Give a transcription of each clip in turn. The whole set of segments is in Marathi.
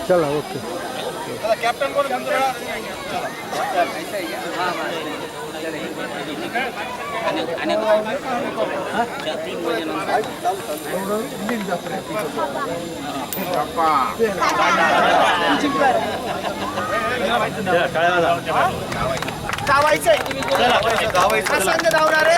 चला ओके कॅप्टन कोण धावायचंय संघ धावणार आहे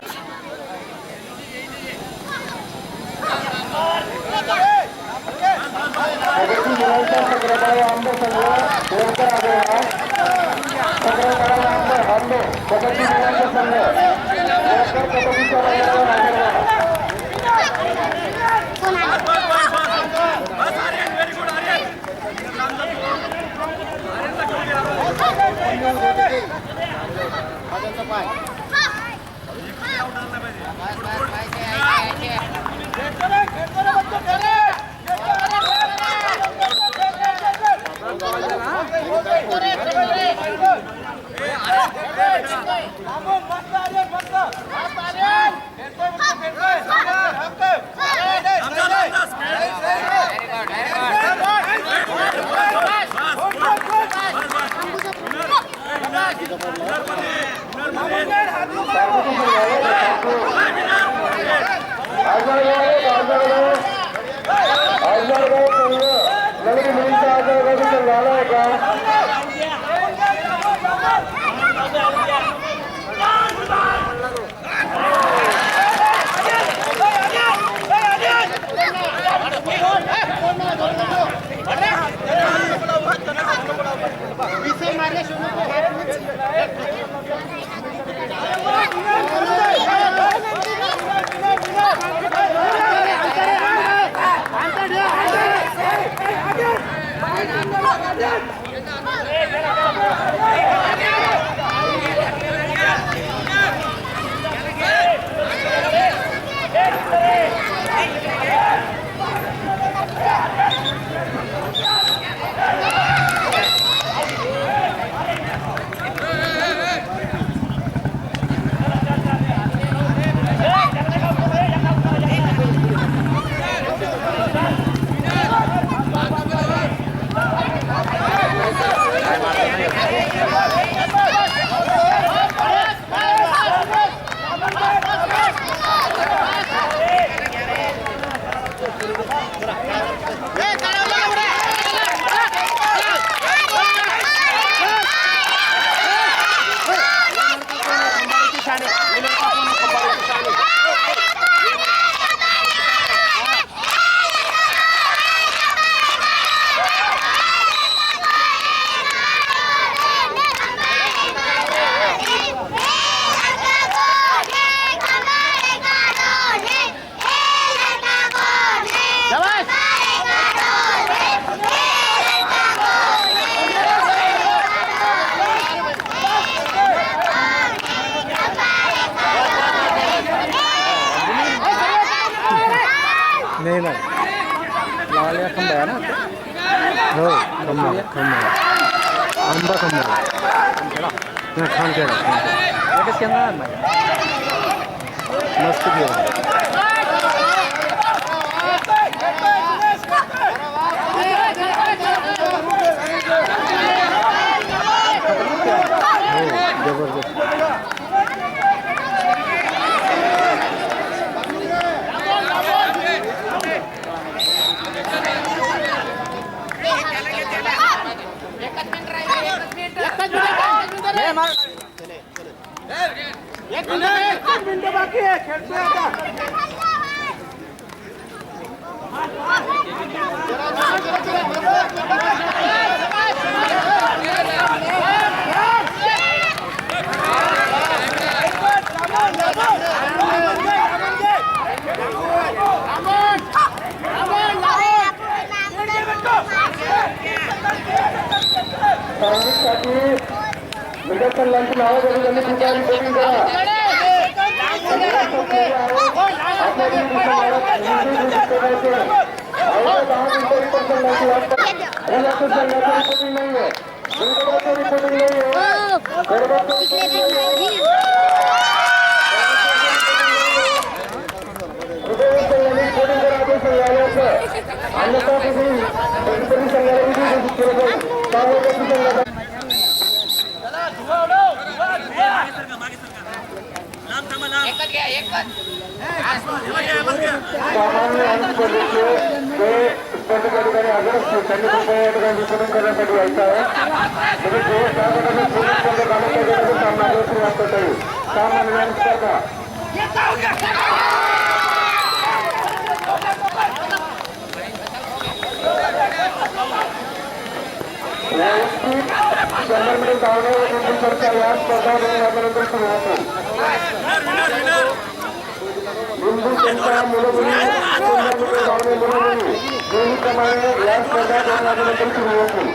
नहीं ना लावाले खंबा है ना हो खंबा आंबा खंबा ना खान के ये किसके अंदर मस्त भी है जबरदस्त एक मिनिट बाकी आहे खेळतोय आता मिडकल्लांची नावं जरी त्यांनी पुढारी बघून करा रिपोर्टिंग करा सामान्य आणि स्पर्धेचे जे स्पर्धक अधिकारी हजर असतील त्यांनी कृपया या ठिकाणी वितरण करण्यासाठी यायचं आहे. म्हणजे जे त्या गटाचे पूर्ण स्पर्धक आले त्या गटाचा सामना सुरुवात करता येईल. सामान्य आणि स्पर्धा व्यवस्थित 100 मीटर धावणे व चर्चा या स्पर्धा 2 वाजेनंतर सुरू होतील. हिंदू संस्था मुलमुली 100 मीटर धावणे मुलमुली नेहमीप्रमाणे या स्पर्धा 2 वाजेनंतर सुरू होतील.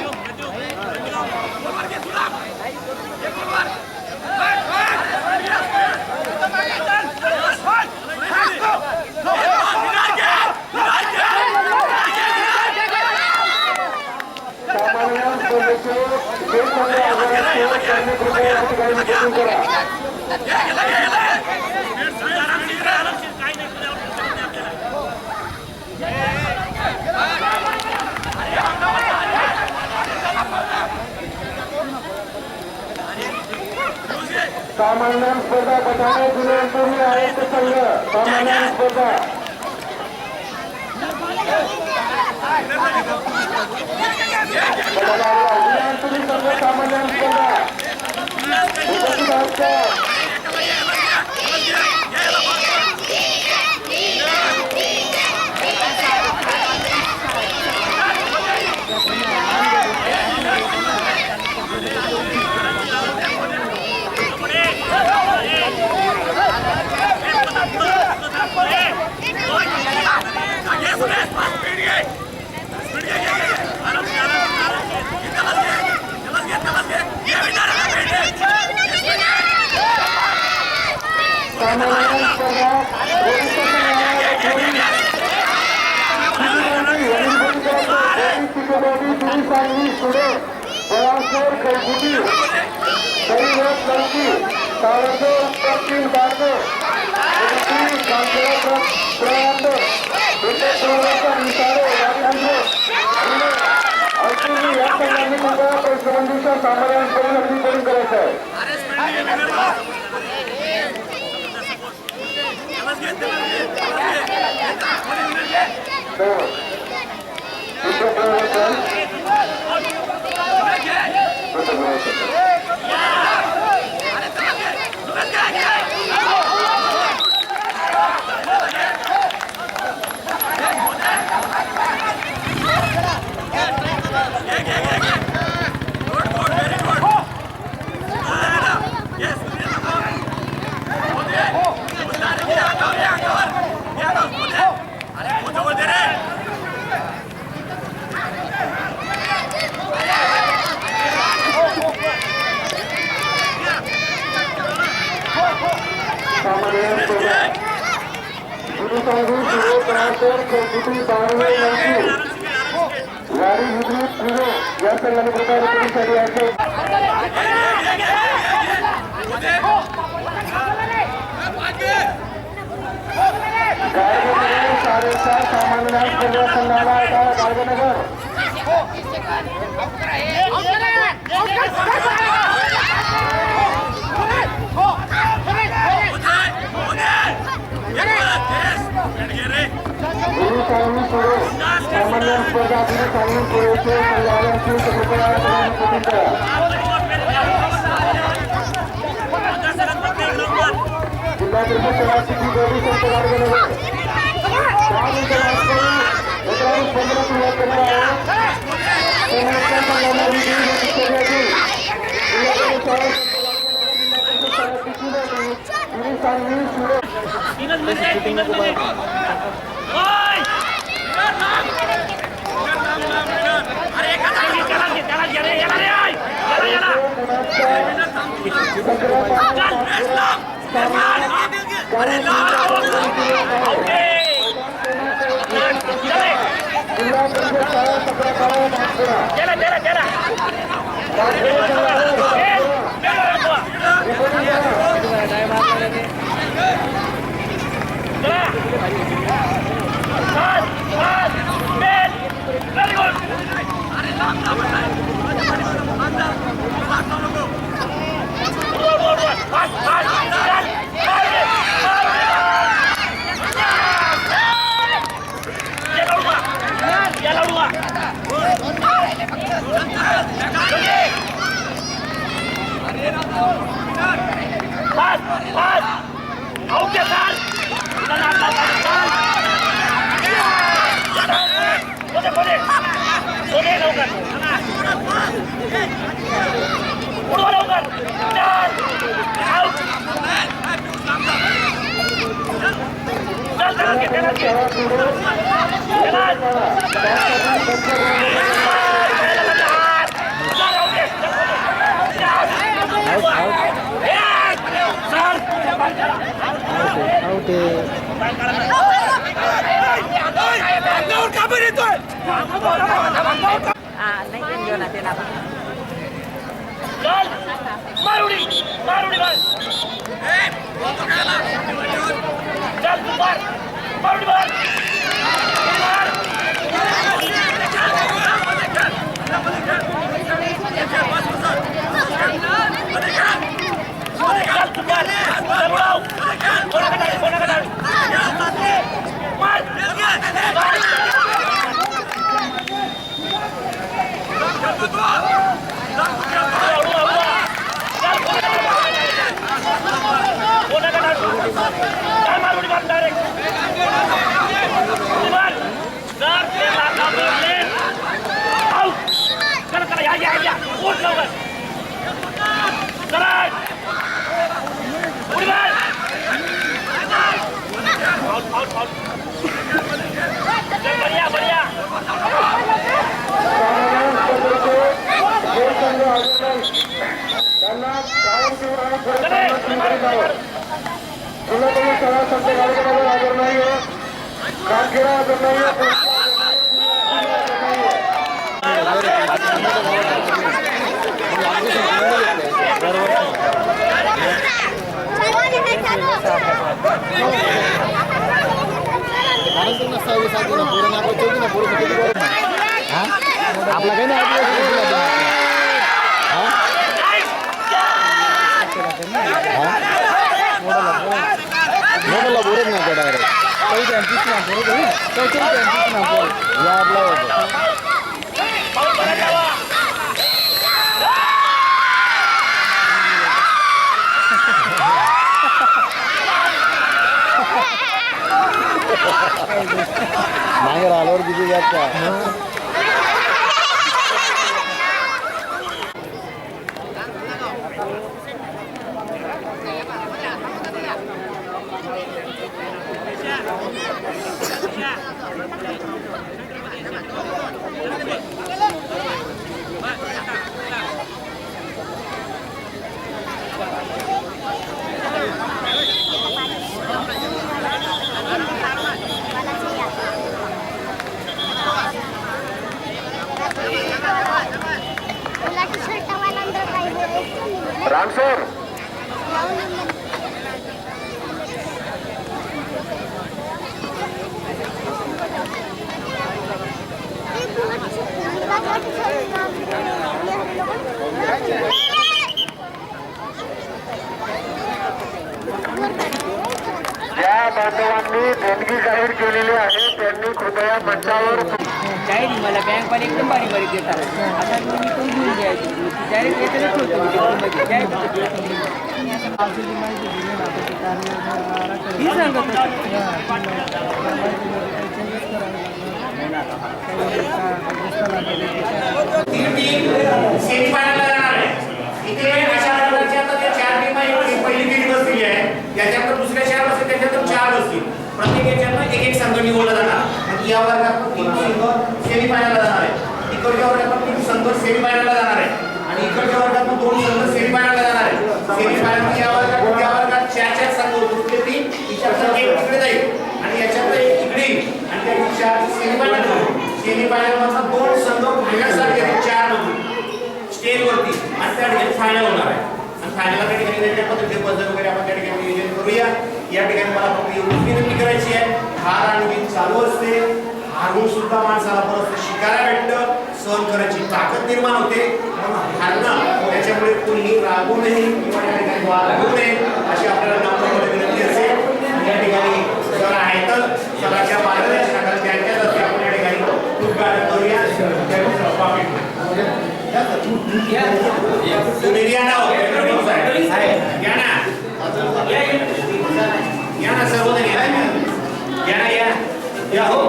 सामान्य स्पर्धेचे जे संघ हजर असतील त्यांनी कृपया या ठिकाणी वितरण करा. सामान्य स्पर्धा गटाने दिलेली आहे ते संघ सामान्य स्पर्धा तुम्ही संघ सामान्य स्पर्धा उपस्थित आहात का? आउट आहे. नाही घेऊन त्याला आपला काही नाही मोबाईलला बोलत नाही का डायरेक्ट काही त्यांचीच ना बोलत त्यांचीच ना बोल या आपला होतो मागे आल्यावर किती जात का रामसर ज्या बांधवांनी देणगी जाहीर केलेली आहे त्यांनी कृपया मंचावर डायरी मला बँकवाले एकदम बारीक बारीक देतात आता मी पण घेऊन घ्यायची डायरेक्ट येताना त्याच्यानंतर दुसऱ्या चार बसतील त्याच्यानंतर चार बसतील प्रत्येक याच्यातनं एक संघ निवडला जाणार या वर्गात 3 संघ सेमीफायनलला जाणार आहे इकडच्या वर्गात 3 संघ सेमीफायनलला जाणार आहे आणि इकडच्या वर्गात 2 संघ सेमीफायनलला जाणार आहे सेमीफायनल या वर्गात 4 संघ उरले 3 इकडचा एक इकडे जाईल आणि याच्यातलं एक इकडे आणि त्याची 4 सेमीफायनल मधला 2 संघ फायनलसाठी येतील 4 मधून स्टेज वरती आणि त्या ठिकाणी फायनल होणार आहे आणि फायनलला त्या ठिकाणी वेगळ्या पद्धतीचे बदल वगैरे आपण त्या ठिकाणी नियोजन करूया या ठिकाणी मला फक्त एवढीच विनंती करायची आहे हार आणि चालू असते हारून सुद्धा माणसाला परत शिकायला भेटतं सहन करायची ताकद निर्माण होते म्हणून हारणं त्याच्यामुळे कोणीही रागू नये किंवा या ठिकाणी वागू नये अशी आपल्याला नम्र विनंती असेल या ठिकाणी सर आहेत सराच्या मार्गदर्शनाखाली त्यांच्या तर्फे आपण या ठिकाणी खूप गाणं करूया तुम्ही या ना या ना सर्वजण या ना या हो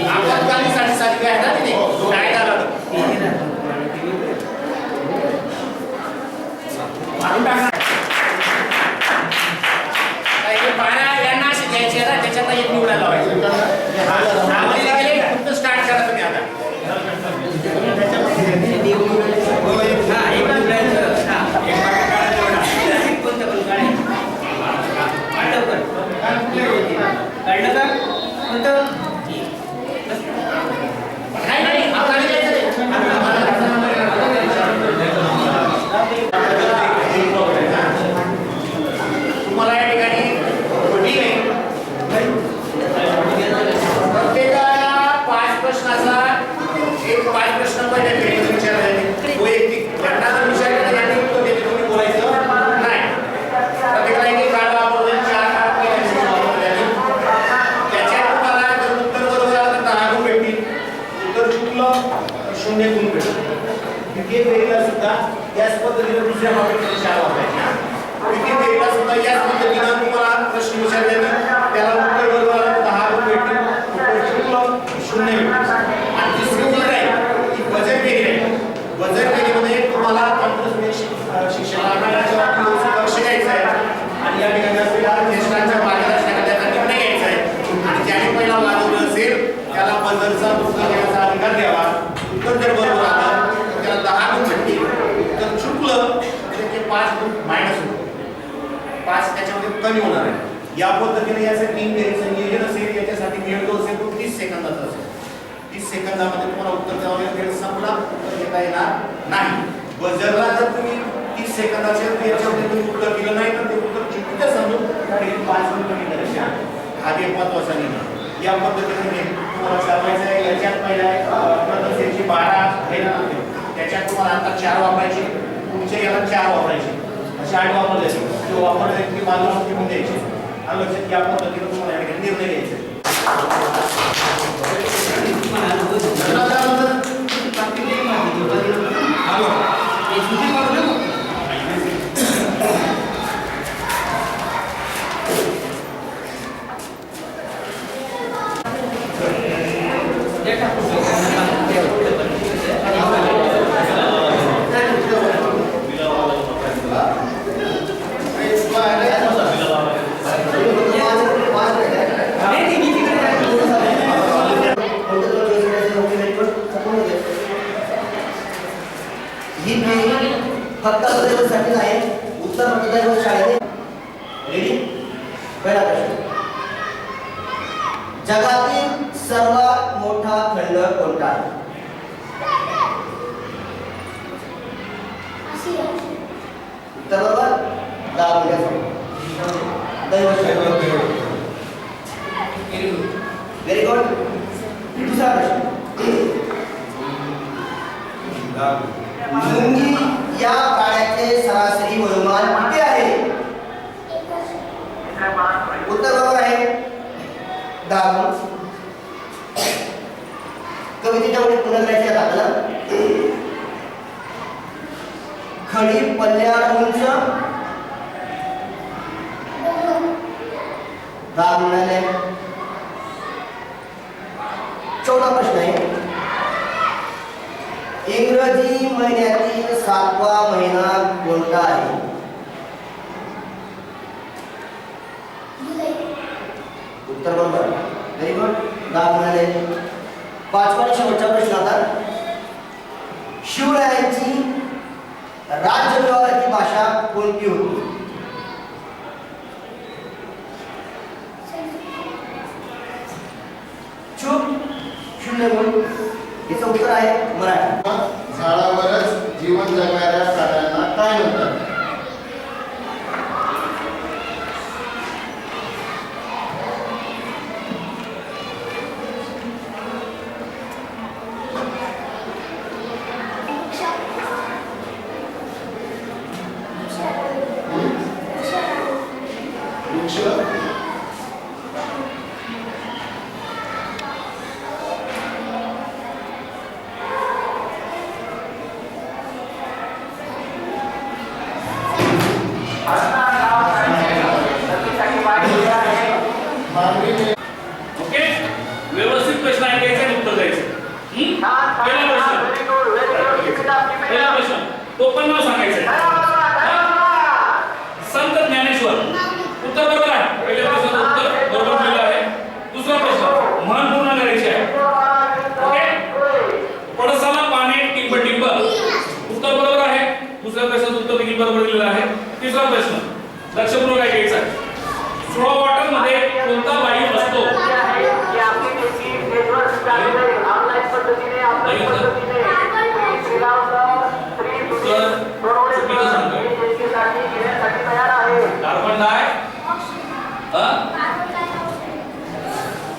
आपत्कालीन साठी काय आहे ना तिथे काय झालं शून्य गुण भेटतो. द्वितीय फेरीला सुद्धा याच पद्धतीने दुसऱ्या बाबतीत 4 वापरायचे. तृतीय फेरीला सुद्धा याच पद्धतीने तुम्हाला प्रश्न विचारले त्याला उत्तर बरोबर 10 गुण भेटतील. उत्तर चुकलं 0 भेटतील. आणि तिसरी जी आहे ती बजेट फेरी आहे. बजेट फेरीमध्ये तुम्हाला शिक्षणाच्या बाबतीत लक्ष द्यायचं आहे आणि या ठिकाणी आपल्याला ज्येष्ठांच्या मार्गदर्शनाखाली त्याचा निर्णय घ्यायचा आहे आणि ज्याने पहिला वाजवलं असेल त्याला बजरचा उत्तर देण्याचा अधिकार द्यावा. उत्तर जर बरोबर आलं तर त्याला 10 गुण भेटतील. उत्तर चुकलं तर ते 5 गुण मायनस होतील. 5 त्याच्यामध्ये कमी होणार आहे. या पद्धतीने याचे 3 फेरीचं नियोजन असेल. याच्यासाठी वेळ जो असेल तो 30 सेकंदाचा असेल. 30 सेकंदामध्ये तुम्हाला उत्तर द्यावं लागेल. वेळ संपला तर घेता येणार नाही. बजरला जर तुम्ही 30 सेकंदाचे याच्यामध्ये तुम्ही उत्तर दिलं नाही तर ते उत्तर चुकीचं समजून 5 गुण कमी करायचे. हा एक महत्वाचा निर्णय. या पद्धतीने तुम्हाला चालवायचं आहे. याच्यात पहिला प्रथम फेरीची 12 आहे ना त्याच्यात तुम्हाला आता 4 वापरायचे. पुढच्या याला 4 वापरायचे. असे 8 वापरले जो वापरले की बाजूला ठेवून द्यायचे. आणि लक्षात या पद्धतीने तुम्हाला या ठिकाणी निर्णय घ्यायचे. ही फेरी फक्त बदलण्यासाठी आहे. उत्तर मतदार शाळेने रेडी. पहिला प्रश्न, जगातील सर्वात मोठा खंड कोणता आहे? उत्तर बरोबर 10 मिनिटांसाठी. Very good. दुसरा प्रश्न, मुंगी या प्राण्याचे सरासरी वयोमान किती आहे? उत्तर बरोबर आहे 10 गुण. कवितेच्या पुढे पुन्हा करायचे आहेत आपल्याला. खडी पल्ल्याड उंच 10 गुणाने. 14 प्रश्न आहे, इंग्रजी महिन्यातील 7वा महिना कोणता आहे? उत्तर बरोबर. Very good. 10 गुणाने. 5वा आणि शेवटचा प्रश्न आता, शिवरायांची राज्यव्यवहाराची भाषा कोणती होती? चूक 0 गुण. याचं उत्तर आहे मराठी. झाडावरच जीवन जगणाऱ्या प्राण्यांना काय म्हणतात? ओके, व्यवस्थित प्रश्न ऐकायचे आणि उत्तर द्यायचे. पहिला प्रश्न टोपण नाव सांगायचं. संत ज्ञानेश्वर. उत्तर बरोबर आहे. पहिल्या प्रश्नाचं उत्तर बरोबर दिलेलं आहे. दुसरा प्रश्न म्हण पूर्ण करायची आहे. ओके, पडसाला पाने टिंब टिंब. उत्तर बरोबर आहे. दुसऱ्या प्रश्नाचं उत्तर देखील बरोबर दिलेलं आहे. तिसरा प्रश्न लक्षपूर्वक ऐकायचा आहे. फ्लो वॉटर मध्ये कोणता वायू असतो?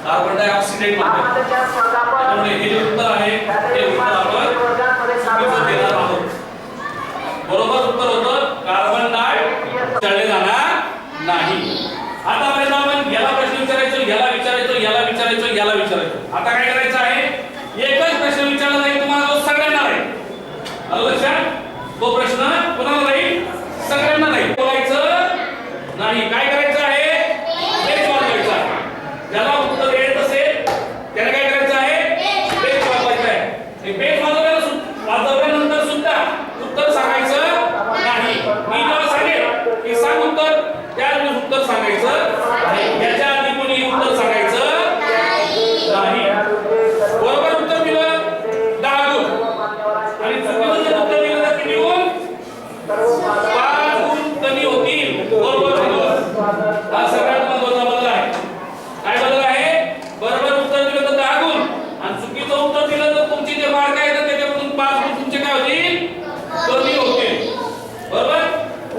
कार्बन डायऑक्साइड म्हणतात. त्यामुळे हे जे उत्तर आहे ते उत्तर आपण चुकीचं देणार आहोत. बरोबर उत्तर होतं कार्बन डायऑक्साइड जळले जाणार नाही. आतापर्यंत आपण याला प्रश्न विचारायचो, याला विचारायचो, याला विचारायचो, याला विचारायचो. आता काय करायचं आहे, एकच प्रश्न विचारला जाईल. आलं लक्षात? तो प्रश्न कोणाला राहील? सगळ्यांना राहील. बोलायचं नाही. काय करायचं आहे? बेस वाजवायचा आहे. ज्याला उत्तर येत असेल त्याने काय करायचं आहे? बेस वाजवायचा आहे. हे बेस वाजवल्यानंतर सुद्धा उत्तर सांगायचं नाही. मी जेव्हा सांगेल की सांग उत्तर, त्यावेळेस उत्तर सांगायचं नाही. याच्या आधी कोणी उत्तर सांगायचं नाही. बरोबर उत्तर दिलं 10 गुण आणि चुकीचं जर उत्तर दिलं तर किती गुण? 5 गुण कमी होतील. बरोबर हा सगळ्यात महत्त्वाचा बदल आहे. काय बदल आहे? बरोबर उत्तर दिलं तर 10 गुण आणि चुकीचं उत्तर दिलं तर तुमचे जे मार्क आहेत त्याच्यामधून 5 गुण तुमचे काय होतील? कमी होतील. बरोबर?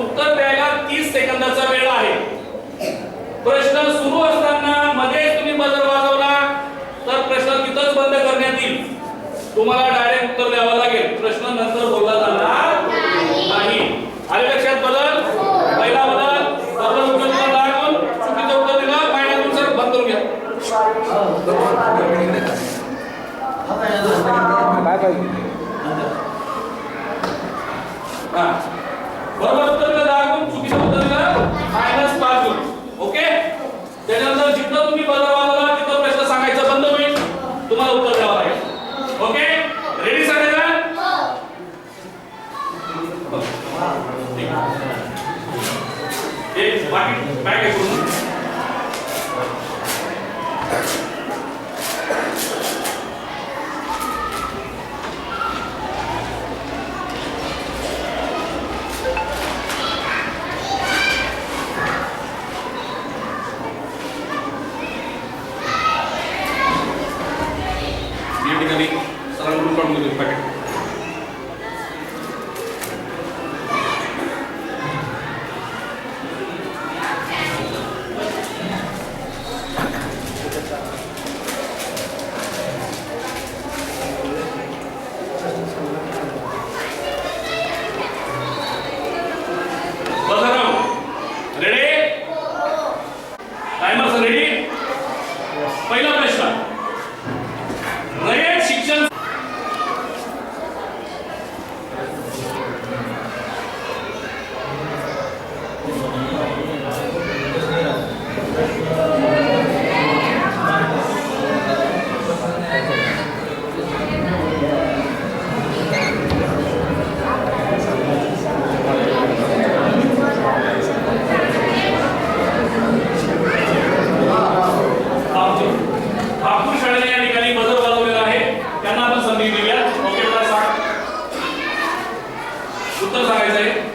उत्तर द्यायला 30 सेकंदाचा वेळ आहे. प्रश्न सुरू असताना मध्ये तुम्ही बजर वाजवला तर प्रश्न तिथंच बंद करण्यात येईल. तुम्हाला डायरेक्ट उत्तर द्यावं लागेल. प्रश्न नंतर बोलला जाणार नाही. आले लक्षात बदल? पहिला बदल, बरोबर उत्तर दिलं 10 गुण, चुकीचं उत्तर दिलं मायनस गुण. सर बंद करून घ्या. काय पाहिजे? हा. बरोबर उत्तर दिलं 10 गुण, चुकीचं उत्तर दिलं -5 गुण. ओके? त्यानंतर जिथं तुम्ही बदल वाजवला तिथं प्रश्न सांगायचा बंद होईल. तुम्हाला उत्तर द्यावं लागेल. ओके? रेडी सगळेजण? एक बाकी बॅग आहे पूर्ण. या ठिकाणी सरांकडून काढून घेतो पॅकेट. रेडी? Timer ready? पहिला प्रश्न, रयत शिक्षण ठाकूर शाळेने या ठिकाणी बजर वाजवलेला आहे. त्यांना आपण संधी दिली आहे. ओके मला सांग, उत्तर सांगायचं आहे.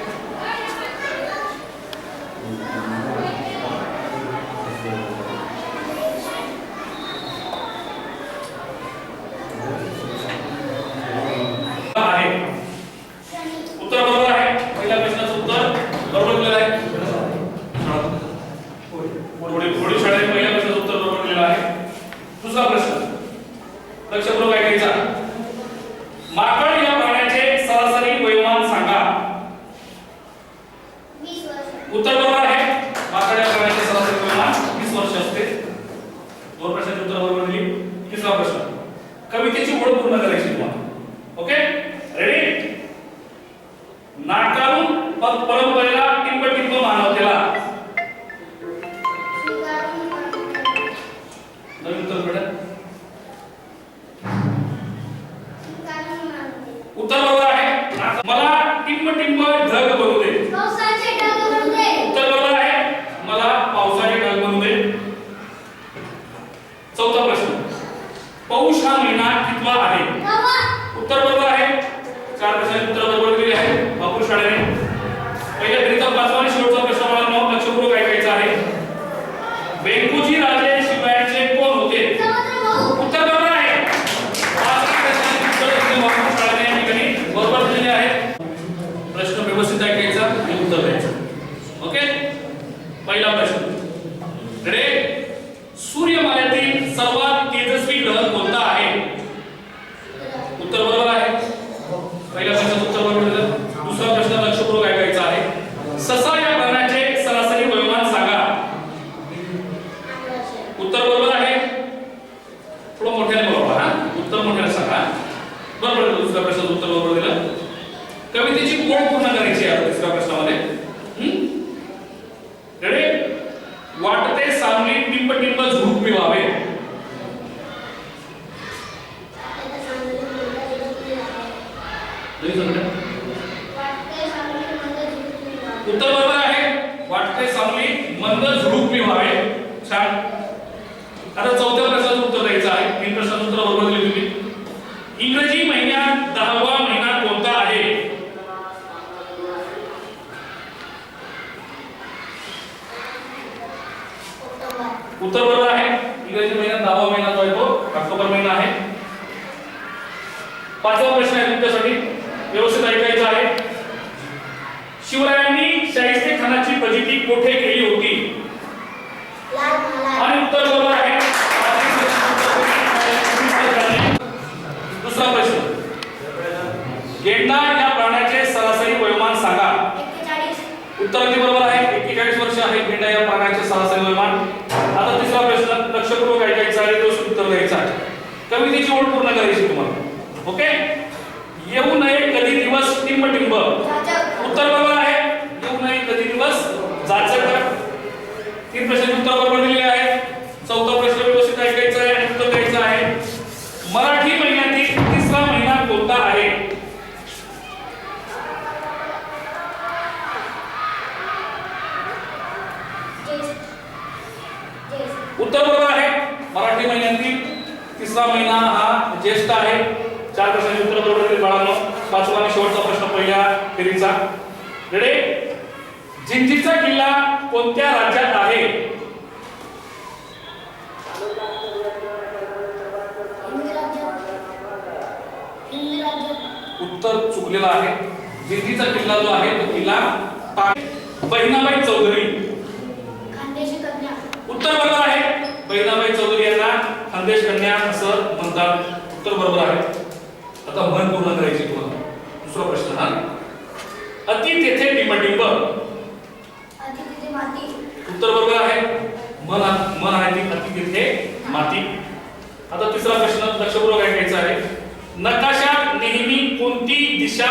उत्तर बरोबर आहे. पहिल्या प्रश्नाचं उत्तर बरोबर दिलेलं आहे. थोडी शाळेने पहिल्या प्रश्नाचं उत्तर बरोबर दिलेलं आहे. दुसरा प्रश्न लक्षपूर्वक ऐकायचा. माकड या प्राण्याचे सरासरी वयोमान सांगा. उत्तर बरोबर आहे. माकड या प्राण्याचे सरासरी वयोमान 20 वर्ष असते. दोन प्रश्नाची उत्तर बरोबर दिली. तिसरा प्रश्न, कवितेची ओळ पूर्ण करायची तुम्हाला. ओके? रेडी? नाकारून परंपरेला टिंब मानवतेला. नवीन उत्तर मिळेल. उत्तर बरोबर आहे. मला टिंब ढग बनवू दे. उत्तर बरोबर आहे. मला पावसाचे ढग बनवू दे. चौथा प्रश्न, पौष हा महिना कितवा आहे? उत्तर बरोबर आहे. 4 प्रश्नांची उत्तर बरोबर दिली आहे ठाकूर शाळेने. पहिल्या फेरीचा 5वा आणि शेवटचा प्रश्न मला लक्षपूर्वक ऐकायचा आहे. वेंगुजी राजे शिवायचे कोण होते? उत्तर बरोबर आहे. 5 प्रश्नांची उत्तर ठाकूर शाळेने या ठिकाणी बरोबर दिलेली आहेत. प्रश्न व्यवस्थित ऐकायचा आणि उत्तर द्यायचं. ओके? पहिला प्रश्न, रेडी? सूर्यमालेतील सर्वात तेजस्वी ग्रह कोणता आहे? उत्तर बरोबर आहे. पहिल्या प्रश्नाचं उत्तर बरोबर दिलं. दुसरा प्रश्न लक्षपूर्वक ऐकायचा आहे. ससा या प्राण्याचे सरासरी वयोमान सांगा. उत्तर बरोबर आहे. थोडं मोठ्याने बोला. उत्तर मोठ्याने सांगा. बरोबर. दुसऱ्या प्रश्नाचं उत्तर बरोबर दिलं. कवितेची ओळ पूर्ण करायची आहे तिसऱ्या प्रश्नामध्ये. रेडी? वाटते सावली टिंब टिंब झुडूप मिळावे. उत्तर बरोबर आहे. वाटते सावली मंद झुडूप मिळावे. छान. आता चौथ्या प्रश्नाचं उत्तर द्यायचं आहे. 3 प्रश्नाचं उत्तर बरोबर दिले तुम्ही. इंग्रजी महिन्यात 10वा महिना कोणता आहे? उत्तर बरोबर आहे. इंग्रजी महिन्यात 10वा महिना जो आहे तो ऑक्टोबर महिना आहे. 5वा प्रश्न आहे तुमच्यासाठी, व्यवस्थित ऐकायचा आहे. शिवरायांनी शाहिस्ते खानाची फजिती कोठे केली होती? आणि उत्तर बरोबर आहे. दुसरा प्रश्न, गेंडा या प्राण्याचे सरासरी वयोमान सांगा. उत्तर अगदी बरोबर आहे. 41 वर्ष आहे गेंडा या प्राण्याचे सरासरी वयोमान. आता तिसरा प्रश्न, लक्षपूर्वक ऐकायचा आहे, व्यवस्थित उत्तर द्यायचं आहे. कवितेची ओळ पूर्ण करायची तुम्हाला. ओके? येऊ नये कधी दिवस टिंब टिंब. उत्तर बरोबर आहे. येऊ नये कधी दिवस जाचक. 3 प्रश्नाचे उत्तर बरोबर दिलेले आहे. चौथा प्रश्न व्यवस्थित ऐकायचा आहे आणि उत्तर द्यायचं आहे. मराठी महिन्यातील तिसरा महिना कोणता आहे? उत्तर बरोबर आहे. मराठी महिन्यातील तिसरा महिना हा ज्येष्ठ आहे. 4 प्रश्नाचे उत्तर बरोबर दिले बाळांनो. 5वा आणि शेवटचा प्रश्न पहिल्या फेरीचा. रेडी? जिंजीचा किल्ला कोणत्या राज्यात आहे? उत्तर चुकलेला आहे. जिंजीचा किल्ला जो आहे तो किल्ला बहिणाबाई चौधरी. उत्तर बरोबर आहे. बहिणाबाई चौधरी यांना खानदेश कन्या असं म्हणतात. उत्तर बरोबर आहे. आता मन पूर्ण करायची तुम्हाला. दुसरा प्रश्न हा, अति तेथे टिंबटिंब. उत्तर बरोबर आहे. मन आहे ती अति तेथे माती. आता तिसरा प्रश्न लक्षपूर्वक ऐकायचा आहे. नकाशात नेहमी कोणती दिशा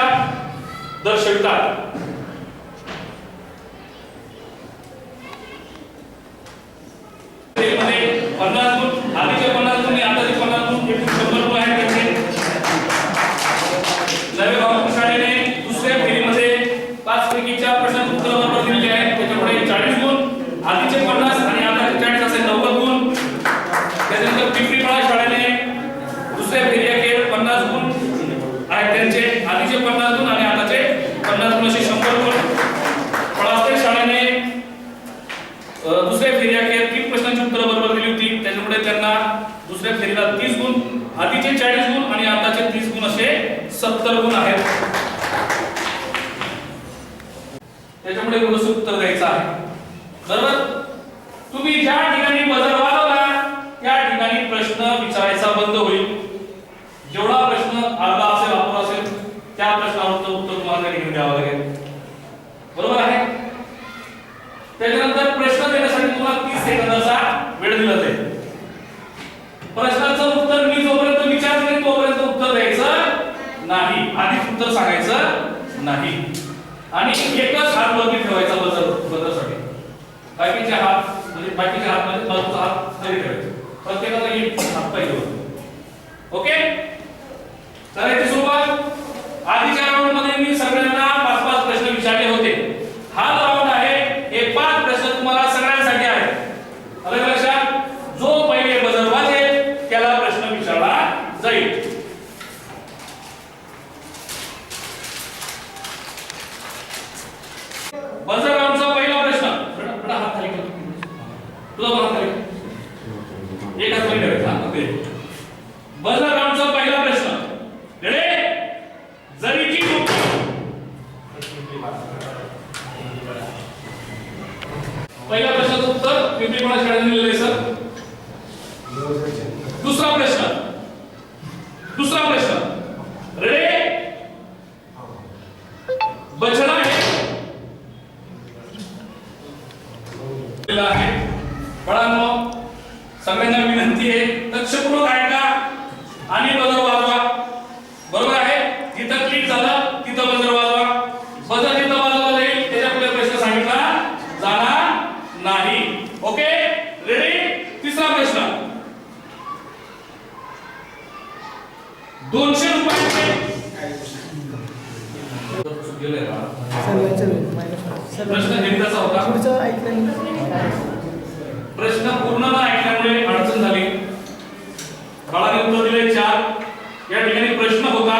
दर्शवितात? मध्ये 50 गुण, आधीचे 50 गुण आणि आताचे 50 गुण, एकूण 100 गुण आहेत त्याचे. नवे भावपूर शाळेने दुसऱ्या फेरीमध्ये 5 पैकीच्या प्रश्नांची उत्तर बरोबर दिलेली आहेत. त्याच्यामुळे 40 गुण, आधीचे 50 आणि आताचे 40 असे 90 गुण. त्यानंतर पिंपरीपाडा शाळेने दुसऱ्या फेरीअखेर 50 गुण आहेत त्यांचे. आधीचे 50 गुण आणि आताचे 50 गुण असे 100 गुण. पळासते शाळेने दुसऱ्या फेरीअखेर 3 प्रश्नांची उत्तर बरोबर दिली होती. त्याच्यामुळे त्यांना दुसऱ्या फेरीला 30 गुण, आधीचे 40 गुण आणि आताचे 30 गुण असे 70 गुण आहेत. त्याच्यामुळे व्यवस्थित उत्तर द्यायचं आहे. बरोबर? तुम्ही ज्या ठिकाणी बजर वाजवला त्या ठिकाणी प्रश्न विचारायचा बंद होईल. जेवढा प्रश्न अर्धा असेल, अपुरा असेल, त्या प्रश्नावरचं उत्तर तुम्हाला त्या ठिकाणी द्यावं लागेल. बरोबर आहे? त्याच्यानंतर प्रश्न देण्यासाठी तुम्हाला 30 सेकंदाचा वेळ दिला जाईल. प्रश्नाचं उत्तर मी जोपर्यंत विचारले तोपर्यंत उत्तर द्यायचं नाही, आधीच उत्तर सांगायचं नाही. आणि एकच हात वरती ठेवायचा बजरसाठी. बाकीचे हात म्हणजे बाकीचे हात म्हणजे बाजूचा हात खाली ठेवायचे. प्रत्येकाला एक हात पाहिजे. ओके? करायची सुरुवात. आधीच्या राऊंड मध्ये मी सगळ्यांना 5-5 प्रश्न विचारले होते. हा राऊंड आहे, हे 5 प्रश्न तुम्हाला सगळ्यांसाठी आहेत. आलं लक्षात? जो पहिले बजर वाजेल त्याला प्रश्न विचारला जाईल. बजर राऊंडचा पहिला प्रश्न. हात खाली कर. तुझा हात खाली. एक हात खाली ठेवायचा. बजर राऊंडचा पहिला प्रश्न. रेडी? जरीची टोपी. पहिल्या प्रश्नाचं उत्तर पिंपरीपाडा शाळेने दिलेलं आहे सर. दुसरा प्रश्न. रेडी? बछडा आहे. बाळांनो, सगळ्यांना विनंती आहे, लक्षपूर्वक ऐका आणि बजर वाजवा. बरोबर आहे? जिथं क्लिक झालं तिथं बजर वाजवा. प्रश्न गणिताचा होता. प्रश्न पूर्ण न ऐकल्यामुळे अडचण झाली. बाळाने उत्तर दिले 4. या ठिकाणी प्रश्न होता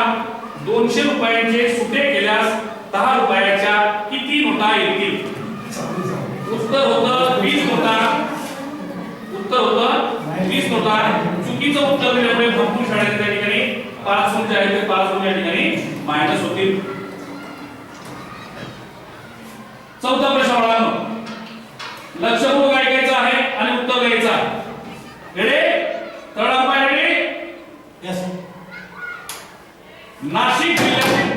200 रुपयांचे सुटे केल्यास 10 रुपयाच्या किती नोटा येतील. उत्तर होतं 20 नोटा. उत्तर होतं 20 नोटा. चुकीचं उत्तर दिल्यामुळे भरपूर शाळेत त्या ठिकाणी 5 गुण जे आहेत ते 5 गुण या ठिकाणी मायनस होतील. चौथा प्रश्न बाळांनो, लक्षपूर्वक ऐकायचं आहे आणि उत्तर द्यायचं आहे. रेडी? तळापाय रेडी? यस. नाशिक जिल्ह्यातील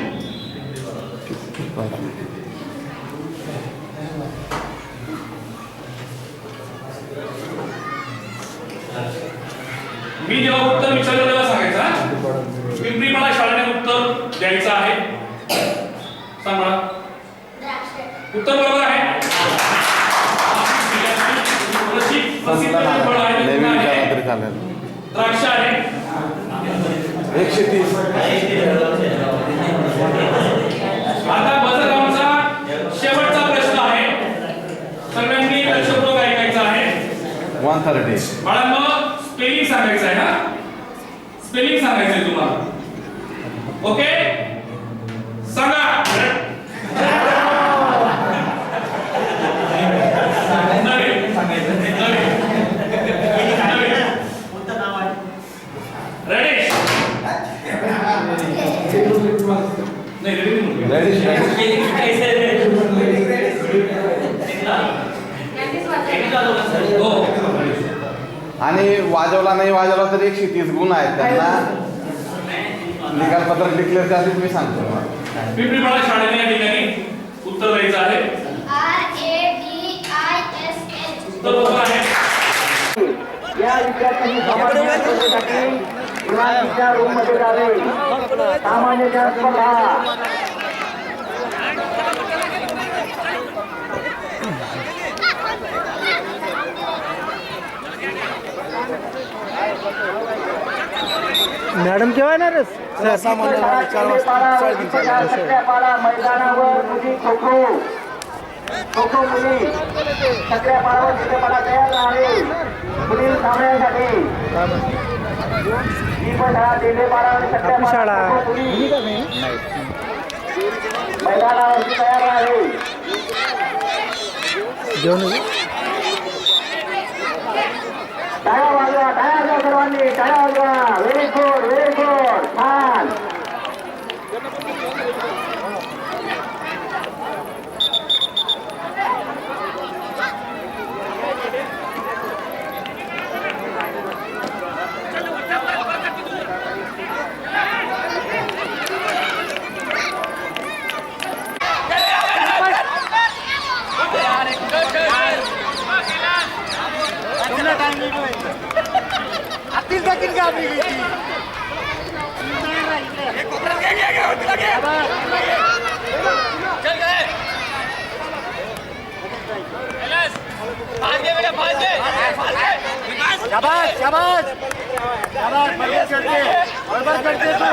मी जेव्हा उत्तर विचारलं तेव्हा सांगायचं. पिंपरीपाडा शाळेने उत्तर द्यायचं आहे. सांग मला. उत्तर बरोबर आहे. द्राक्ष आहे 130. आता बचतगावचा शेवटचा प्रश्न आहे. सगळ्यांनी लक्षपूर्वक ऐकायचं आहे. 130. बाळांनो स्पेलिंग सांगायचं आहे ना. स्पेलिंग सांगायचं आहे तुम्हाला. ओके सांगा. आणि वाजवला नाही वाजवला तर 130 गुण आहेत त्यांना. निकाल पत्रक डिक्लेअर करतील मी सांगतो. पिंपरीपाडा शाळेने या ठिकाणी उत्तर द्यायचं आहे. उत्तर बरोबर आहे. या विद्यार्थ्यांनी सामान्य रूम मध्ये जावे. सामान्य ज्ञान स्पर्धा मॅडम केव्हा येणार मैदानावर मुली खो खो मुली सगळ्या पाडावर चित्रपटा तयार आहे. पुढील सामन्यासाठी ही पण शाळा दिल्लीपाडा आणि सगळ्या शाळा मैदानावरती तयार आहे. टाळ्या वाजवा सर्वांनी टाळ्या वाजवा. व्हेरी गुड छान. शाबाश शाबाश शाबाश. बरोबर करते तू.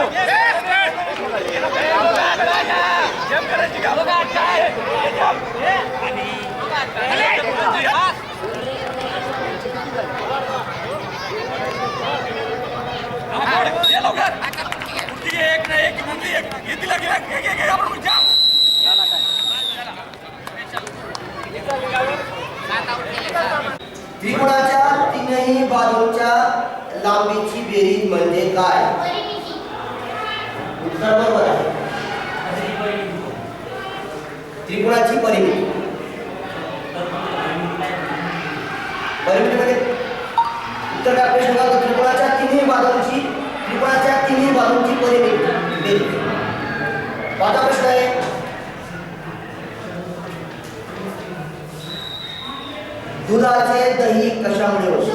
त्रिकोणाच्या तीनही बाजूंच्या लांबीची बेरीज म्हणजे काय. उत्तर बरोबर आहे. त्रिकोणाची परिमिती म्हणजे उत्तर टाकले शोधा. त्रिकोणाच्या तिन्ही बाजूंची परिमिती बेरीज. माझा प्रश्न आहे दुधाचे दही कशामुळे होते.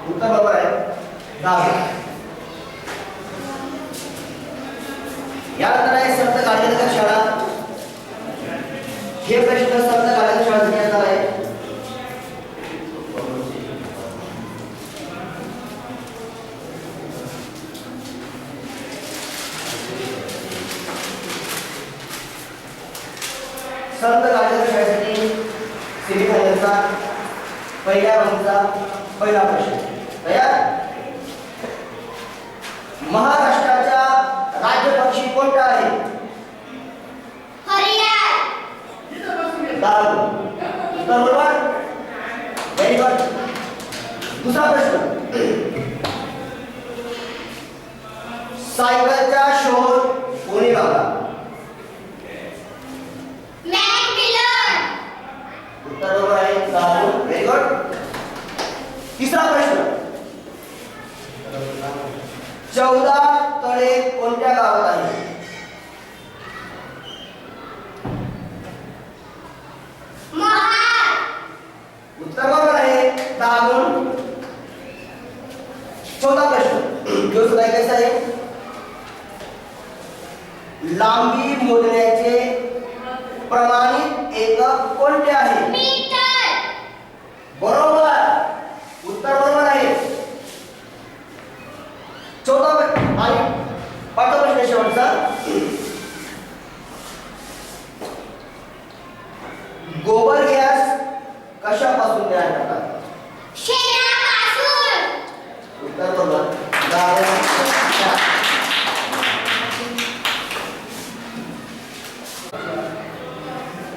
उत्तर बरोबर आहे. यानंतर आहे संत गाडगेकर शाळा. हे प्रश्न संत गाडगेकर शाळेत येणार आहे. संत गाडीवर खेळण्यासाठी सेमीफायनलचा पहिल्या राऊंडचा पहिला प्रश्न तयार. महाराष्ट्राचा राज्य पक्षी कोणता आहे? बरोबर. Very good. दुसरा प्रश्न. सायकलचा शोध कोणी लावला? उत्तर बरोबर आहे. Very good. तिसरा प्रश्न. 14 तळे कोणत्या गावात आहे? उत्तर बरोबर आहे. 10 गुण. चौथा प्रश्न जो सुद्धा कैसा आहे. लांबी मोजण्याचे प्रमाणित एकक कोणते आहे? बरोबर. उत्तर बरोबर आहे. चौथा आणि पाचवा प्रश्न शेवटचा. गोबर गॅस कशापासून तयार करतात? उत्तर बरोबर.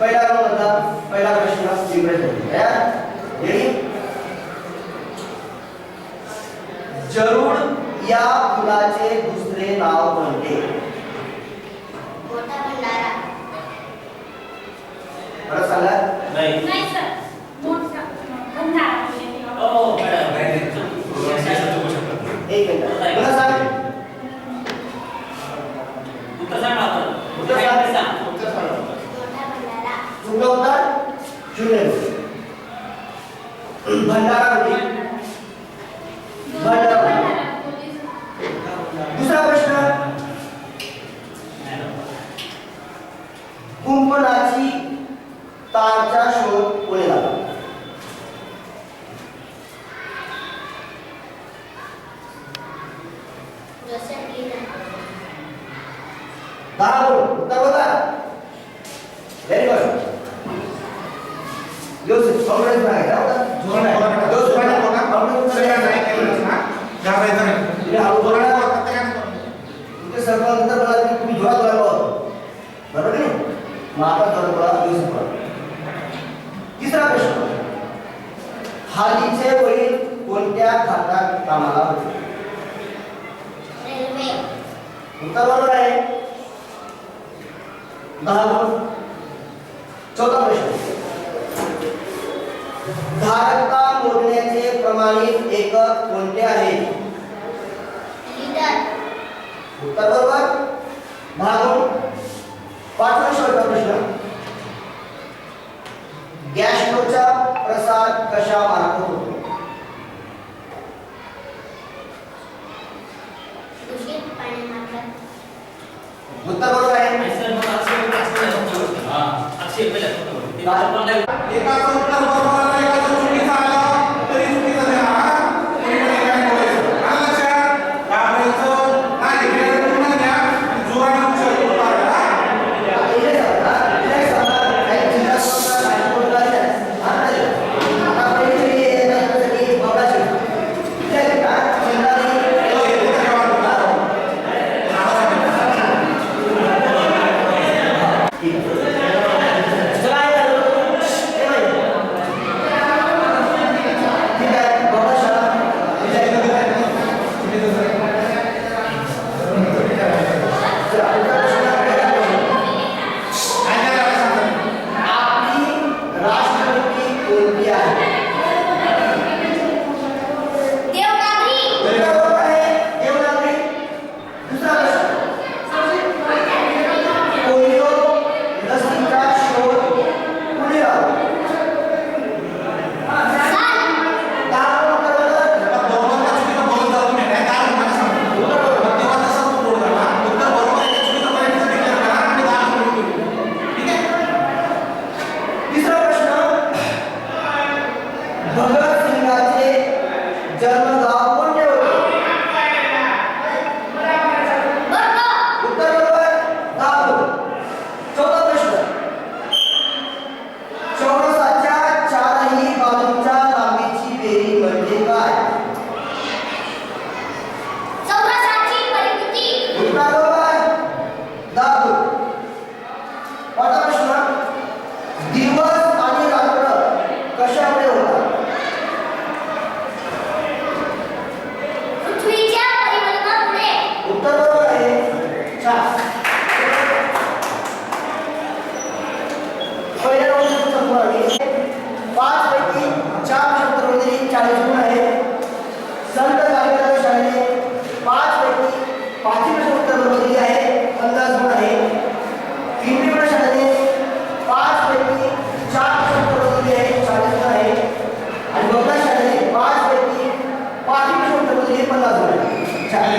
पहिला क्रमांकाचा पहिला प्रश्न जरूड या फुलाचे दुसरे नाव कोणते? बरं सांगा. एक मिनिट पुन्हा सांग. उत्तर सांग. चुकलं उत्तर 0. भंडारा दुसरा प्रश्न. कुंपणाची तारचा शोध कोणी लावला? उत्तर बघा. Very good. जोसेफ कॉन्फिडन्स आहे तुम्ही जोरात बोलायला बरोबर नाही. मग आता जोरात बोला. जोसेफ. तिसरा प्रश्न. हालीचे वडील कोणत्या खात्यात कामाला होते? उत्तर बरोबर आहे. 10 गुण. चौथा प्रश्न. धारकता मोजण्याचे प्रमाणित एकक कोणते आहे? उत्तर बरोबर. 10 गुण. पाचवा शेवटचा प्रश्न. गॅस स्टोव्हचा प्रसार कशा मार्फत होतो? उत्तर बरोबर आहे. एकाचं उत्तर बरोबर आलं, एकाचं चुकीचं आलं तरी चुकीचं देणार. आलं लक्षात? घाबरायचं नाही. वेळ पूर्ण घ्या. जोराने उच्चार करू नका. छान. पहिल्या राऊंडमध्ये संपूर्ण आहे. 5 पैकी 4 प्रश्नोत्तरांमध्ये 40 गुण आहेत. संत गाडगेबाबा शाळेने 5 पैकी 5 प्रश्नोत्तर दिली आहे, 50 गुण आहे. पिंपरी शाळेने 5 पैकी 4 प्रश्नोत्तर दिली आहे, 40 गुण आहे. आणि बघा शाळेने 5 पैकी 5 प्रश्नोत्तर दिली 50 गुण आहे. छान.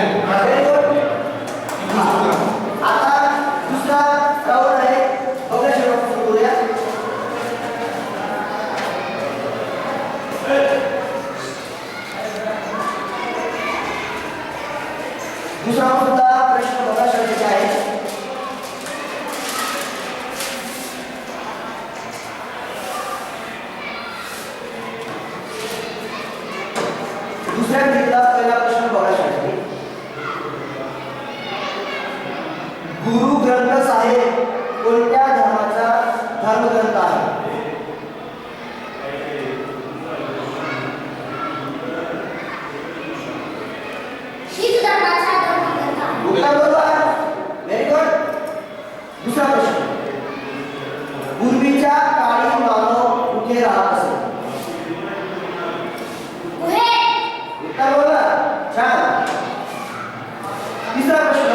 आता दुसरा राऊंड आहे. बघा शाळेला सुरू करूया. दुसरा सुद्धा प्रश्न बघा शाळेचे आहे. दुसऱ्या गीतला पहिला प्रश्न बघा शाळेचे. गुरु ग्रंथ साहेब कोणत्या धर्माचा धर्मग्रंथ आहे? उत्तर बरोबर. Very good. दुसरा प्रश्न. पूर्वीच्या काळी मानव कुठे राहत असे? उत्तर बरोबर. छान. तिसरा प्रश्न.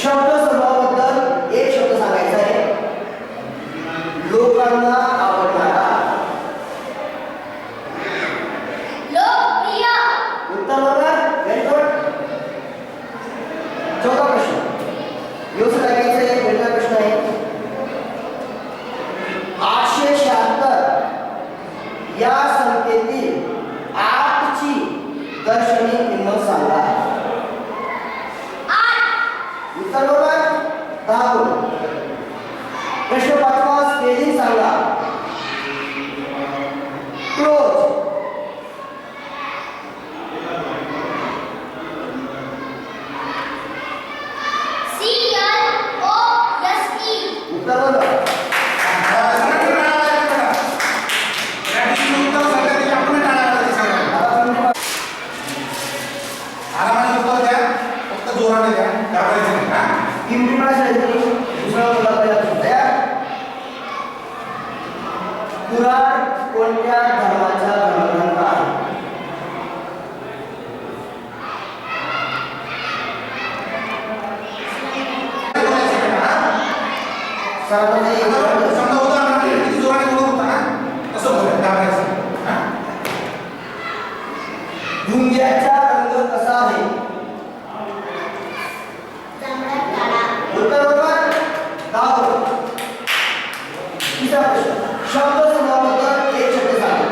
शब्द समूहाबद्दल एक शब्द सांगायचा आहे. लोकांना आवडणारा. उत्तर बरोबर. Very good. चौथा प्रश्न. व्यवस्थित ऐकायचं आहे. पहिला प्रश्न आहे 876 या संख्येतील 8 ची दर्शनी किंमत सांगा. उत्तर बरोबर. 10 गुण. प्रश्न 5वा स्पेलिंग सांगा. क्लोज. उत्तर बरोबर. पिंपरी शाळेतील दुसरा मुद्दा पहिला प्रश्न तयार. कुराण कोणत्या धर्माचा धर्मग्रंथ आहे? धुंग्याचा रंग कसा आहे? उत्तर बरोबर. 10 गुण. तिसरा प्रश्न. शब्द समूहाबद्दल एक शब्द सांगा.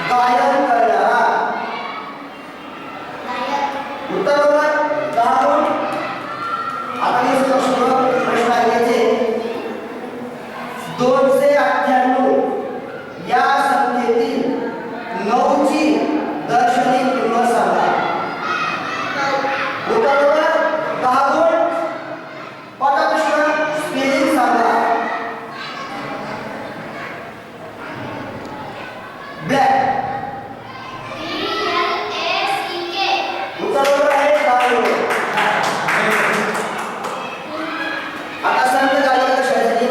गायन करणारा. उत्तर बरोबर. 10 गुण. आता हे प्रश्न ऐकायचे. 298 या संख्येतील 9 ची दर्शनी किंमत सांगा. उत्तर बरोबर. 10 गुण. पाचवा प्रश्न. स्पेलिंग सांगा. ब्लॅक. उत्तर बरोबर आहे. 10 गुण. आता संत गाडगेबाबा शाळेसाठी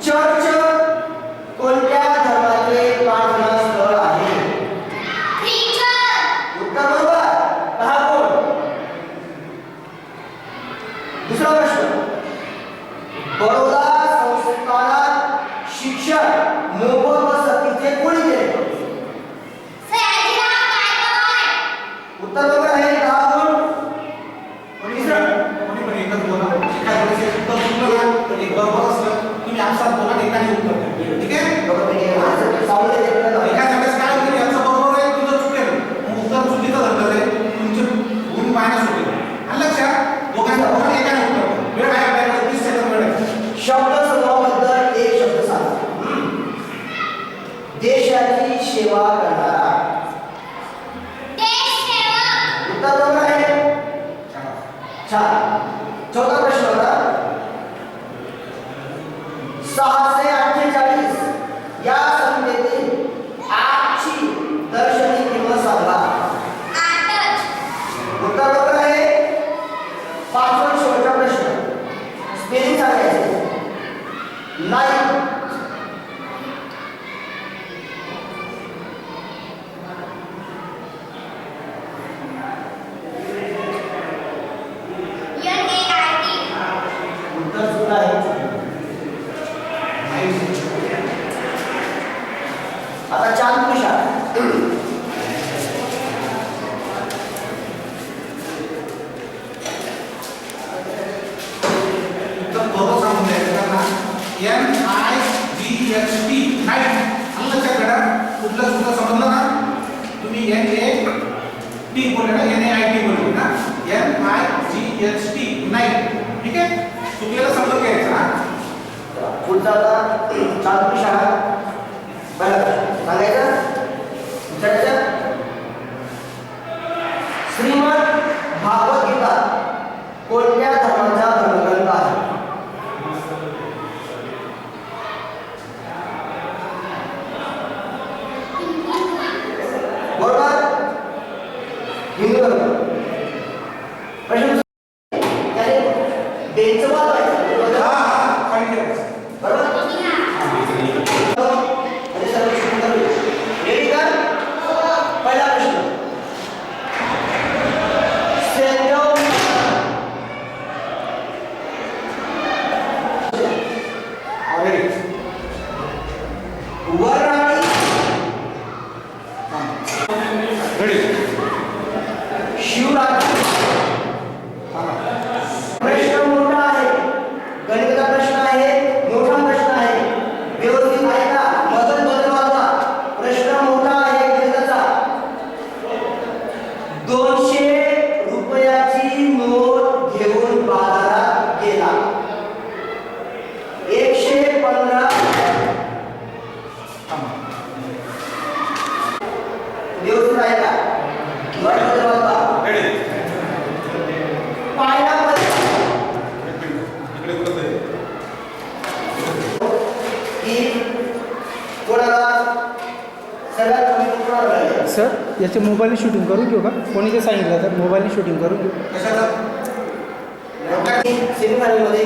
चर्च कोणत्या धर्माचे प्रार्थना स्थळ आहे? उत्तर बरोबर. 10 गुण. दुसरा प्रश्न. बडोदा संस्थानात शिक्षण मोफत व सक्तीचे कोणी केले? उत्तर बरोबर आहे. 10 गुण. तुम्ही आमचा बोला एकाने उत्तर द्या. ठीक आहे. उत्तर चुकीचं धरलं आहे. तुमचे गुण मायनस होते. आणि लक्षात दोघांचा बोला एकाने उत्तर द्या. वेळ आहे आपल्याकडे 30 सेकंद वेळ आहे. शब्द समूहाबद्दल एक शब्द सांगा. देशाची सेवा करणारा. उत्तर बरोबर आहे. छान. चौथा प्रश्न होता 648 या संख्येतील 8 ची दर्शनी किंमत सांगा. उत्तर बरोबर आहे. पाचवा शेवटचा प्रश्न स्पेलिंग सांगायचे. 9 उत्तर चुकलं आहे. आता चांद पुरुषा बरोबर सांगून द्यायचं त्यांना. NIGHT नाईट आलं लक्षात करा. कुठलं सुद्धा समजलं ना तुम्ही NAT बोलले ना NAIT बोलले ना NIGHT नाईट. ठीक आहे चुकीला समजून घ्यायचं. हा पुढचा आता चांद पुरुषा बरं सांगायचं. श्रीमद भागवत गीता कोणत्या धर्माचा धर्मग्रंथ आहे. बरोबर हिंदू धर्म. प्रश्न बेंचमार्क आहे. हा हा फाईन करायचं. बरोबर आणि सर्व सुंदर रेडी का. पहिला प्रश्न वरराणी शिवराज. प्रश्न मोठा आहे. गणिताचा प्रश्न आहे. मोठा प्रश्न आहे. व्यवस्थित ऐका. मदत बनवा. प्रश्न मोठा आहे गणिताचा. 200 रुपयाची नोट घेऊन बाजारात गेला. 115 व्यवस्थित ऐका. मदत बनवा. पाहिला सर याचे मोबाईलने शूटिंग करून घेऊ का. कोणी ते सांगितलं तर मोबाईलने शूटिंग करून घेऊ. सेमीफायनलमध्ये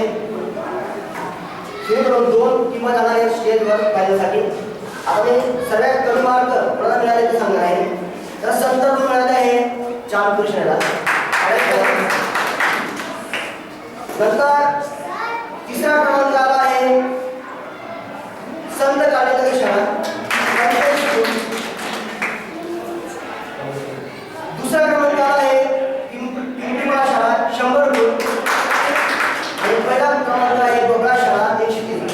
सेमीफायनल 2 किंवा जाणार आहे स्टेजवर फायनलसाठी. आता ते सगळ्यात कमी मार्क कोणाला मिळाले ते सांगणार आहे. तर 70 गुण मिळाले आहे चांद कृष्णाला. नंतर तिसरा क्रमांक आला आहे संत कालिदास शाळा 45 गुण. दुसरा क्रमांक आला आहे पिंपरीमाळा शाळा 100 गुण. आणि पहिला क्रमांक आहे बोबडा शाळा 130.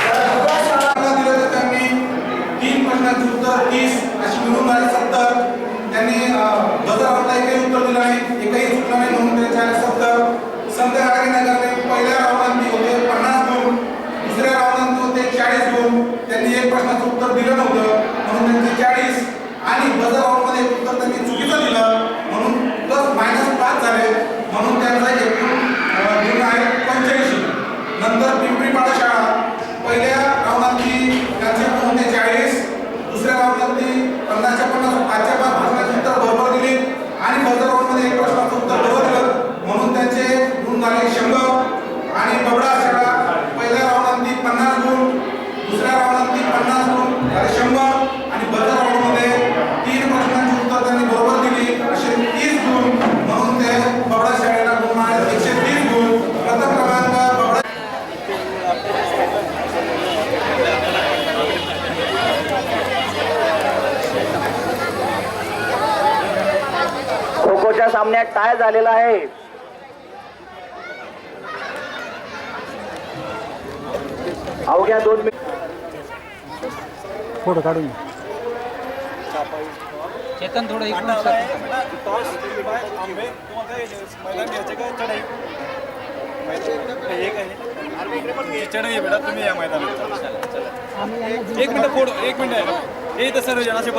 बोबडा शाळा दिलं तर त्यांनी 3 प्रश्नांची उत्तर 30 अशी मिळून 70. त्यांनी गजरावरला एकही उत्तर दिलं नाही. एकही चुकलं नाही म्हणून त्याच्या 70. संत गाडगेनगरने पहिल्या राऊंडात होते 50 गुण. दुसऱ्या राऊंडात होते 40 गुण. त्यांनी एक प्रश्नाचं उत्तर दिलं नव्हतं म्हणून त्यांचे 40. आणि बजर राऊंडमध्ये उत्तर त्यांनी चुकीचं दिलं म्हणून +5 झाले म्हणून त्यांचा एकूण गुण आहे 85. नंतर पिंपरीपाडा शाळा पहिल्या राऊंडातली त्यांचे गुण होते 40. दुसऱ्या राऊंडातली 50च्या 50 5च्या 5 प्रश्नाची उत्तर बरोबर दिली आणि बजर राऊंडमध्ये एक प्रश्नाचं उत्तर बरोबर दिलं म्हणून त्यांचे गुण झाले 100. आणि बबडा शाळा पहिल्या राऊंडातली 50 गुण. दुसऱ्या राऊंडातली 50 गुण झाले 100. आणि बजर राऊंडमध्ये 3 प्रश्नांची उत्तर त्यांनी बरोबर दिली असे 30 गुण म्हणून ते बबडा शाळेला गुण आहेत 130 गुण. प्रथम क्रमांक बबडा. खो खोच्या सामन्यात टाय झालेला आहे. अवघ्या 2 मिनिट फोटो काढून घे. चेतन थोडं इकडून चढाई बेटा तुम्ही या मैदानात. एक मिनिट फोटो 1 मिनिट आहे. हे तर सर्व जणांचे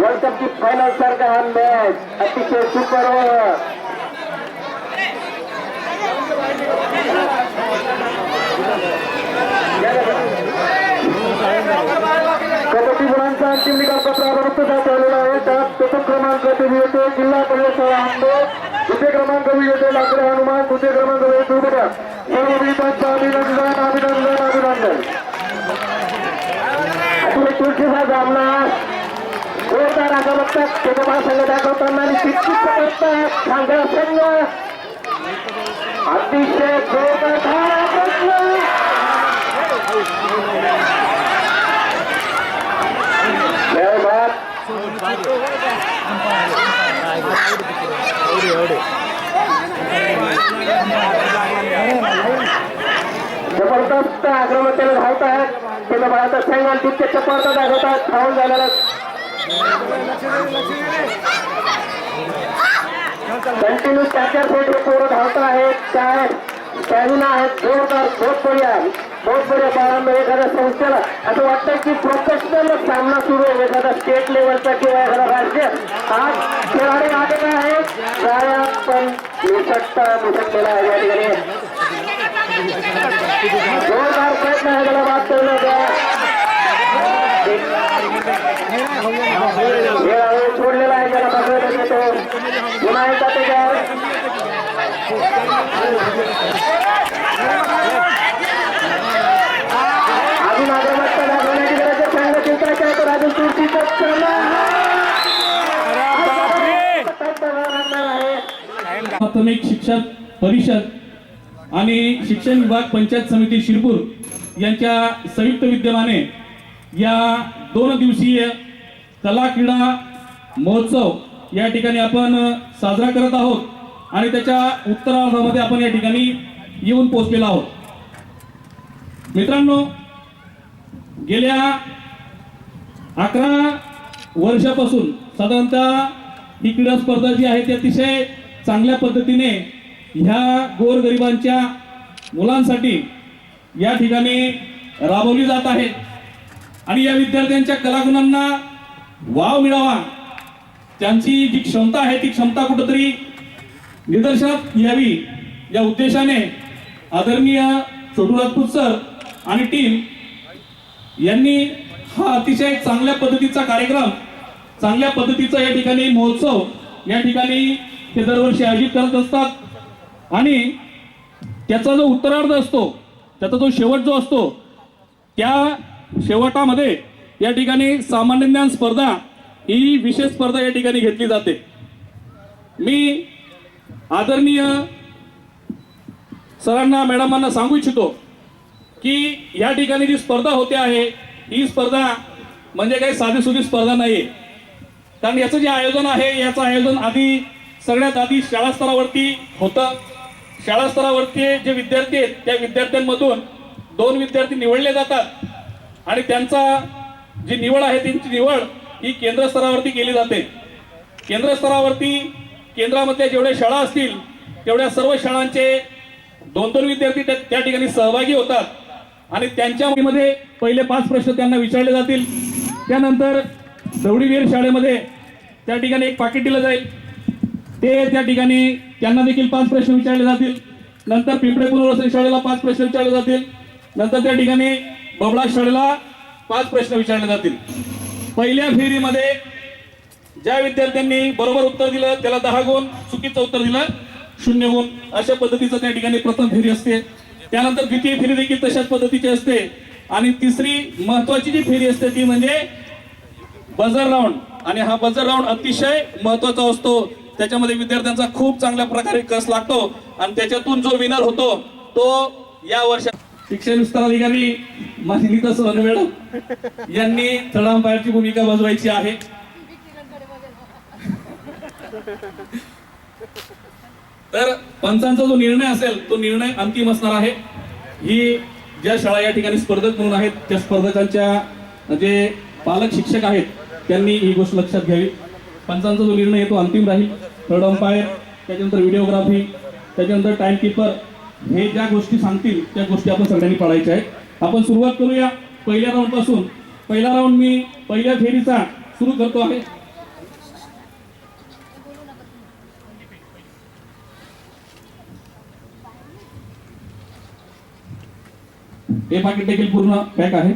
वर्ल्ड कपची फायनल सारखा हा मॅच अतिशय सुपर कबड्डी मुलांचा अंतिम निकाल पत्रावरच दाखवलेला आहे. त्यात प्रथम क्रमांक विजेते जिल्हा परिषद शाळा आंबोद, द्वितीय क्रमांक विजेते लाकडे हनुमान, तृतीय क्रमांक विजेते सर्व विजेत्यांचं अभिनंदन अभिनंदन अभिनंदन. अतिशय तुळशीचा सामना जोरदार असा बघतात तेव्हा संघ दाखवताना आणि कितकित करतात खांदा संघ अतिशय जोरदार जबरदस्त आक्रमण त्याला धावत आहेत. त्याला बाळाचा संघ आणि तितके चपळता दाखवतात. धावून झालेला कंटिन्यू त्याच्या सेट पोरं धावता आहेत. काय स्टॅमिना आहेत जोरदार. बहुत बढिया बाळांना एखाद्या संस्थेला असं वाटतं की प्रोफेशनल सामना सुरू आहे एखादा स्टेट लेवलचा किंवा एखादा राज्य. आज खेळाडू आलेला आहे गाड्या पण निसटलेला आहे या ठिकाणी. जोरदार प्रयत्न आहे त्याला बाद करण्याचा. खेळाडू सोडलेला आहे त्याला बघायला येतो. पुन्हा एकदा त्याच्यावर अजून आक्रमकता दाखवण्याची गरज आहे. संघ चित्राच्या तर अजून तुळशीचा प्राथमिक शिक्षक परिषद आणि शिक्षण विभाग पंचायत समिती शिरपूर यांच्या संयुक्त विद्यमाने या 2 दिवसीय कला क्रीडा महोत्सव या ठिकाणी आपण साजरा करत आहोत आणि त्याच्या उत्तरार्धामध्ये आपण या ठिकाणी येऊन पोहोचलेलो आहोत. मित्रांनो, गेल्या 11 वर्षापासून साधारणतः ही क्रीडा स्पर्धा जी आहे ती अतिशय चांगल्या पद्धतीने ह्या गोरगरिबांच्या मुलांसाठी या ठिकाणी राबवली जात आहे आणि या विद्यार्थ्यांच्या कलागुणांना वाव मिळावा, त्यांची जी क्षमता आहे ती क्षमता कुठेतरी निदर्शनात यावी या उद्देशाने आदरणीय छोटू राजपूत सर आणि टीम यांनी हा अतिशय चांगल्या पद्धतीचा कार्यक्रम, चांगल्या पद्धतीचा या ठिकाणी महोत्सव या ठिकाणी ते दरवर्षी आयोजित करत असतात आणि त्याचा जो उत्तरार्ध असतो, त्याचा जो शेवट जो असतो, त्या शेवटामध्ये या ठिकाणी सामान्य ज्ञान स्पर्धा ही विशेष स्पर्धा या ठिकाणी घेतली जाते. मी आदरणीय सरांना मॅडमांना सांगू इच्छितो की या ठिकाणी जी स्पर्धा होते आहे ही स्पर्धा म्हणजे काही साधीसुधी स्पर्धा नाही. कारण याचं जे आयोजन आहे याचं आयोजन सगळ्यात आधी शाळा स्तरावरती होतं. शाळा स्तरावरती जे विद्यार्थी आहेत त्या विद्यार्थ्यांमधून 2 विद्यार्थी निवडले जातात आणि त्यांचा जी निवड आहे त्यांची निवड ही केंद्र स्तरावरती केली जाते. केंद्र स्तरावरती केंद्रामधल्या जेवढ्या शाळा असतील तेवढ्या सर्व शाळांचे 2-2 विद्यार्थी त्या ठिकाणी सहभागी होतात आणि त्यांच्यामध्ये पहिले 5 प्रश्न त्यांना विचारले जातील. त्यानंतर दौडीवीर शाळेमध्ये त्या ठिकाणी एक पाकिट दिलं जाईल, ते त्या ठिकाणी त्यांना देखील 5 प्रश्न विचारले जातील. नंतर पिंपळे पुनर्वसन शाळेला 5 प्रश्न विचारले जातील. नंतर त्या ठिकाणी बबळा शाळेला 5 प्रश्न विचारले जातील. पहिल्या फेरीमध्ये ज्या विद्यार्थ्यांनी बरोबर उत्तर दिलं त्याला 10 गुण, चुकीचं उत्तर दिलं 0 गुण. अशा पद्धतीचं त्या ठिकाणी प्रथम फेरी असते. त्यानंतर द्वितीय फेरी देखील तशाच पद्धतीची असते आणि तिसरी महत्वाची जी फेरी असते ती म्हणजे बझर राऊंड. आणि हा बझर राऊंड अतिशय महत्वाचा असतो. त्याच्यामध्ये विद्यार्थ्यांचा खूप चांगल्या प्रकारे कस लागतो आणि त्याच्यातून जो विनर होतो तो या वर्षात शिक्षण विस्तार अधिकारी मानिता सोनू मॅडम यांनी थर्ड अंपायरची भूमिका बजवायची आहे. तर पंचांचा जो निर्णय असेल तो निर्णय अंतिम असणार आहे. ही ज्या शाळा या ठिकाणी स्पर्धक म्हणून आहेत त्या स्पर्धकांच्या जे पालक शिक्षक आहेत त्यांनी ही गोष्ट लक्षात घ्यावी. पंचांचा जो निर्णय आहे तो अंतिम राहील. थर्ड अंपायर, त्याच्यानंतर व्हिडिओग्राफी, त्याच्यानंतर टाइम कीपर, हे ज्या गोष्टी सांगतील त्या गोष्टी आपण सगळ्यांनी पाळायच्या आहेत. आपण सुरुवात करूया पहिल्या राऊंड पासून. पहिला राऊंड मी पहिल्या फेरीचा सुरू करतो आहे. हे पाकिट देखील पूर्ण पॅक आहे.